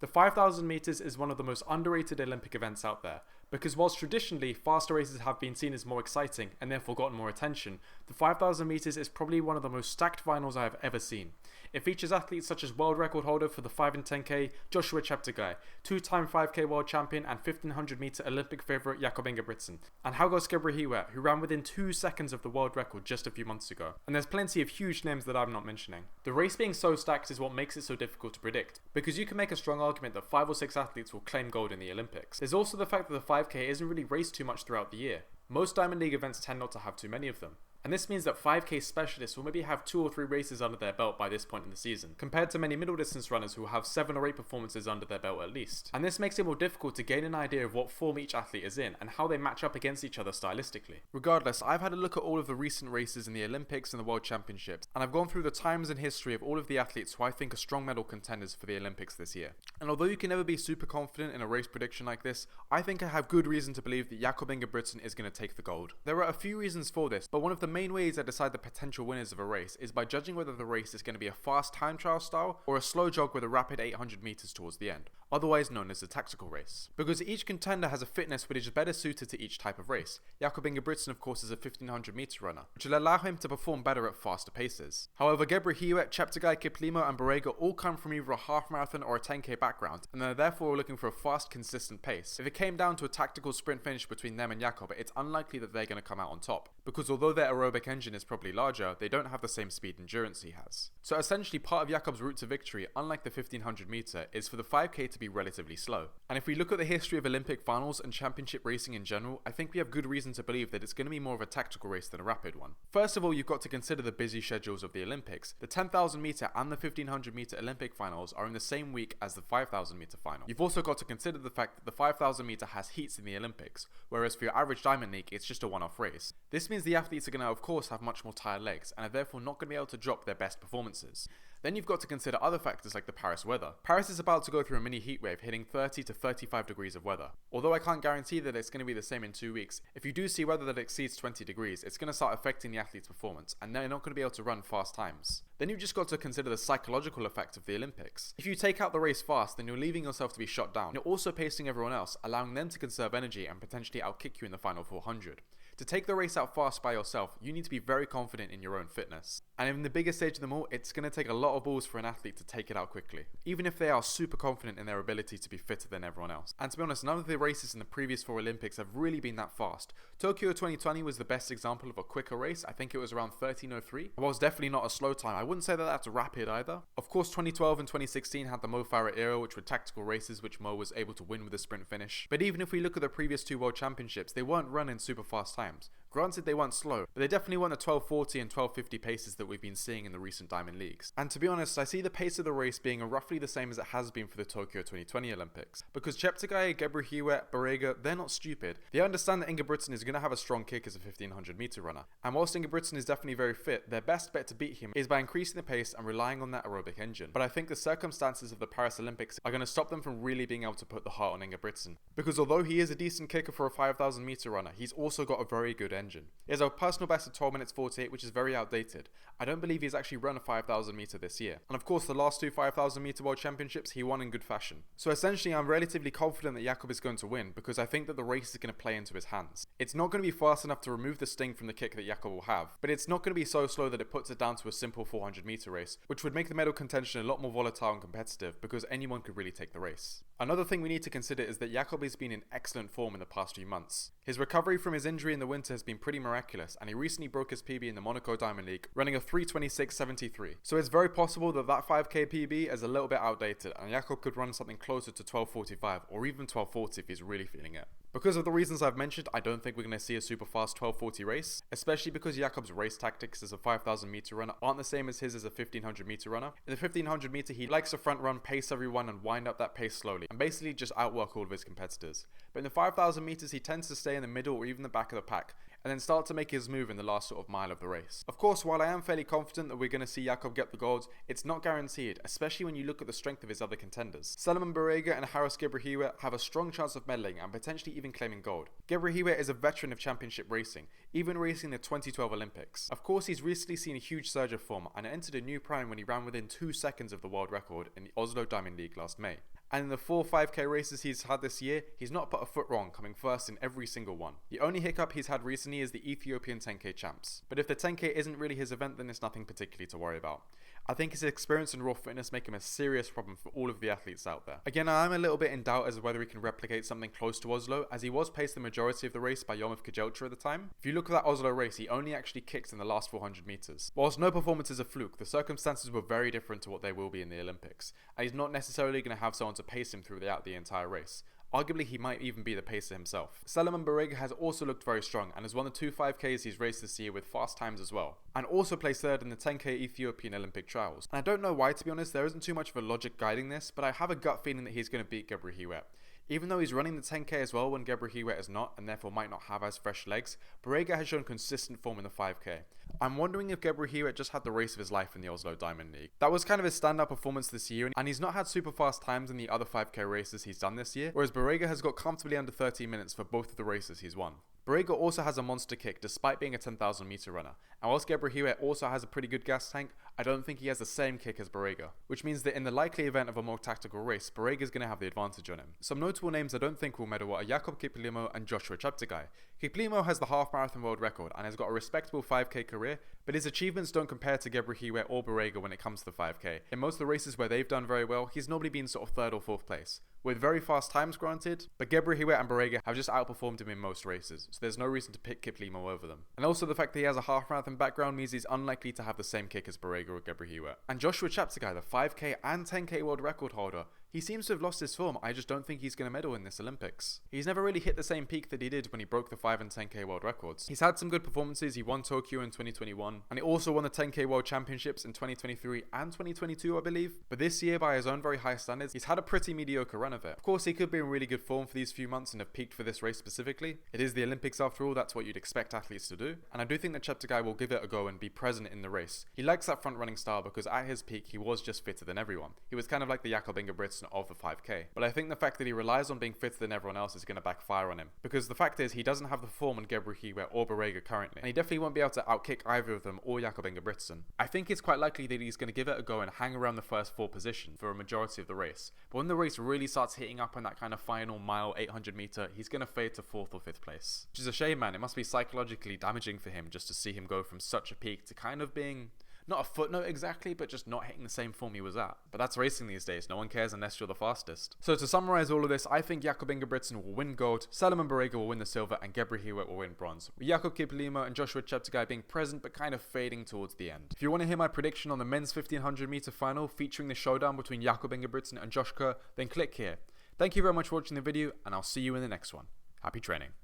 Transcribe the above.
The 5,000 meters is one of the most underrated Olympic events out there, because whilst traditionally faster races have been seen as more exciting and therefore gotten more attention, the 5,000 meters is probably one of the most stacked finals I have ever seen. It features athletes such as world record holder for the 5 and 10k Joshua Cheptegei, two-time 5k world champion and 1500 meter Olympic favourite Jakob Ingebrigtsen, and Hagos Gebrhiwet, who ran within 2 seconds of the world record just a few months ago. And there's plenty of huge names that I'm not mentioning. The race being so stacked is what makes it so difficult to predict, because you can make a strong argument that 5 or 6 athletes will claim gold in the Olympics. There's also the fact that the 5k isn't really raced too much throughout the year. Most Diamond League events tend not to have too many of them. And this means that 5k specialists will maybe have 2 or 3 races under their belt by this point in the season, compared to many middle distance runners who will have 7 or 8 performances under their belt at least. And this makes it more difficult to gain an idea of what form each athlete is in and how they match up against each other stylistically. Regardless, I've had a look at all of the recent races in the Olympics and the World Championships, and I've gone through the times and history of all of the athletes who I think are strong medal contenders for the Olympics this year. And although you can never be super confident in a race prediction like this, I think I have good reason to believe that Jakob Ingebrigtsen is going to take the gold. There are a few reasons for this, but one of the main ways I decide the potential winners of a race is by judging whether the race is going to be a fast time trial style or a slow jog with a rapid 800 meters towards the end, otherwise known as a tactical race. Because each contender has a fitness which is better suited to each type of race. Jakob Ingebrigtsen of course is a 1500 meter runner, which will allow him to perform better at faster paces. However, Gebrhiwet, Cheptegei, Kiplimo and Barega all come from either a half marathon or a 10k background, and they're therefore looking for a fast, consistent pace. If it came down to a tactical sprint finish between them and Jakob, it's unlikely that they're going to come out on top, because although their aerobic engine is probably larger, they don't have the same speed and endurance he has. So essentially part of Jakob's route to victory, unlike the 1500 meter, is for the 5k to be relatively slow. And if we look at the history of Olympic finals and championship racing in general, I think we have good reason to believe that it's going to be more of a tactical race than a rapid one. First of all, you've got to consider the busy schedules of the Olympics. The 10,000 meter and the 1500 meter Olympic finals are in the same week as the 5,000 meter final. You've also got to consider the fact that the 5,000 meter has heats in the Olympics, whereas for your average Diamond League, it's just a one-off race. This means the athletes are going to of course have much more tired legs and are therefore not going to be able to drop their best performances. Then you've got to consider other factors like the Paris weather. Paris is about to go through a mini heatwave hitting 30 to 35 degrees of weather. Although I can't guarantee that it's going to be the same in 2 weeks, if you do see weather that exceeds 20 degrees, it's going to start affecting the athlete's performance and they're not going to be able to run fast times. Then you've just got to consider the psychological effect of the Olympics. If you take out the race fast, then you're leaving yourself to be shot down. You're also pacing everyone else, allowing them to conserve energy and potentially outkick you in the final 400. To take the race out fast by yourself, you need to be very confident in your own fitness. And in the biggest stage of them all, it's going to take a lot of balls for an athlete to take it out quickly, even if they are super confident in their ability to be fitter than everyone else. And to be honest, none of the races in the previous 4 Olympics have really been that fast. Tokyo 2020 was the best example of a quicker race. I think it was around 13:03. Well, it's definitely not a slow time. I wouldn't say that that's rapid either. Of course, 2012 and 2016 had the Mo Farah era, which were tactical races, which Mo was able to win with a sprint finish. But even if we look at the previous 2 World Championships, they weren't running super fast times. Granted, they weren't slow, but they definitely weren't the 12:40 and 12:50 paces that we've been seeing in the recent Diamond Leagues. And to be honest, I see the pace of the race being roughly the same as it has been for the Tokyo 2020 Olympics. Because Cheptegei, Gebrhiwet, Barega, they're not stupid. They understand that Ingebrigtsen is going to have a strong kick as a 1500 meter runner. And whilst Ingebrigtsen is definitely very fit, their best bet to beat him is by increasing the pace and relying on that aerobic engine. But I think the circumstances of the Paris Olympics are going to stop them from really being able to put the heart on Ingebrigtsen. Because although he is a decent kicker for a 5000 meter runner, he's also got a very good engine. He has a personal best of 12 minutes 48, which is very outdated. I don't believe he's actually run a 5000 meter this year. And of course, the last 2 5000 meter world championships, he won in good fashion. So essentially, I'm relatively confident that Jakob is going to win because I think that the race is going to play into his hands. It's not going to be fast enough to remove the sting from the kick that Jakob will have, but it's not going to be so slow that it puts it down to a simple 400 meter race, which would make the medal contention a lot more volatile and competitive because anyone could really take the race. Another thing we need to consider is that Jakob has been in excellent form in the past few months. His recovery from his injury in the winter has been pretty miraculous, and he recently broke his PB in the Monaco Diamond League, running a 3:26.73. So it's very possible that that 5k PB is a little bit outdated, and Jakob could run something closer to 12:45 or even 12:40 if he's really feeling it. Because of the reasons I've mentioned, I don't think we're going to see a super fast 12:40 race, especially because Jakob's race tactics as a 5000 meter runner aren't the same as his as a 1500 meter runner. In the 1500 meter, he likes to front run, pace everyone and wind up that pace slowly, and basically just outwork all of his competitors. But in the 5000 meters, he tends to stay in the middle or even the back of the pack, and then start to make his move in the last sort of mile of the race. Of course, while I am fairly confident that we're going to see Jakob get the gold, it's not guaranteed, especially when you look at the strength of his other contenders. Salomon Barega and Hagos Gebrhiwet have a strong chance of medaling and potentially even claiming gold. Gebrhiwet is a veteran of championship racing, even racing the 2012 Olympics. Of course, he's recently seen a huge surge of form and entered a new prime when he ran within 2 seconds of the world record in the Oslo Diamond League last May. And in the 4 5k races he's had this year, he's not put a foot wrong, coming first in every single one. The only hiccup he's had recently is the Ethiopian 10k champs. But if the 10k isn't really his event, then it's nothing particularly to worry about. I think his experience and raw fitness make him a serious problem for all of the athletes out there. Again, I'm a little bit in doubt as to whether he can replicate something close to Oslo, as he was paced the majority of the race by Joshua Cheptegei at the time. If you look at that Oslo race, he only actually kicked in the last 400 meters. Whilst no performance is a fluke, the circumstances were very different to what they will be in the Olympics, and he's not necessarily going to have someone to pace him throughout the entire race. Arguably, he might even be the pacer himself. Salomon Barega has also looked very strong and has won the 2 5Ks he's raced this year with fast times as well, and also placed third in the 10k Ethiopian Olympic trials. And I don't know why, to be honest, there isn't too much of a logic guiding this, but I have a gut feeling that he's going to beat Gebrhiwet. Even though he's running the 10k as well when Gebrhiwet is not, and therefore might not have as fresh legs, Barega has shown consistent form in the 5k. I'm wondering if Gebrhiwet just had the race of his life in the Oslo Diamond League. That was kind of his standout performance this year, and he's not had super fast times in the other 5k races he's done this year, whereas Barega has got comfortably under 13 minutes for both of the races he's won. Barega also has a monster kick despite being a 10,000 meter runner, and whilst Gebrhiwet also has a pretty good gas tank, I don't think he has the same kick as Barega, which means that in the likely event of a more tactical race, Barega is going to have the advantage on him. Some notable names I don't think will medal are Jakob Ingebrigtsen and Joshua Cheptegei. Ingebrigtsen has the half marathon world record and has got a respectable 5k career, but his achievements don't compare to Gebrhiwet or Barega when it comes to the 5k. In most of the races where they've done very well, he's normally been sort of 3rd or 4th place, with very fast times granted, but Gebrhiwet and Barega have just outperformed him in most races, so there's no reason to pick Ingebrigtsen over them. And also the fact that he has a half marathon background means he's unlikely to have the same kick as Barega or Gebrhiwet. And Joshua Cheptegei, the 5k and 10k world record holder, he seems to have lost his form. I just don't think he's going to medal in this Olympics. He's never really hit the same peak that he did when he broke the 5 and 10k world records. He's had some good performances. He won Tokyo in 2021, and he also won the 10k world championships in 2023 and 2022, I believe. But this year, by his own very high standards, he's had a pretty mediocre run of it. Of course, he could be in really good form for these few months and have peaked for this race specifically. It is the Olympics after all, that's what you'd expect athletes to do. And I do think that Cheptegei will give it a go and be present in the race. He likes that front running style because at his peak, he was just fitter than everyone. He was kind of like the Jakob Ingebrigtsen of the 5k. But I think the fact that he relies on being fitter than everyone else is going to backfire on him, because the fact is he doesn't have the form on Gebrhiwet or Barega currently, and he definitely won't be able to outkick either of them or Jakob Ingebrigtsen. I think it's quite likely that he's going to give it a go and hang around the first 4 position for a majority of the race, but when the race really starts hitting up on that kind of final mile 800 meter, he's going to fade to 4th or 5th place, which is a shame, man. It must be psychologically damaging for him just to see him go from such a peak to kind of being not a footnote exactly, but just not hitting the same form he was at. But that's racing these days. No one cares unless you're the fastest. So to summarize all of this, I think Jakob Ingebrigtsen will win gold, Salomon Barega will win the silver, and Gebrhiwet will win bronze, with Jakob Ingebrigtsen and Joshua Cheptegei being present but kind of fading towards the end. If you want to hear my prediction on the men's 1500 meter final featuring the showdown between Jakob Ingebrigtsen and Joshua, then click here. Thank you very much for watching the video, and I'll see you in the next one. Happy training.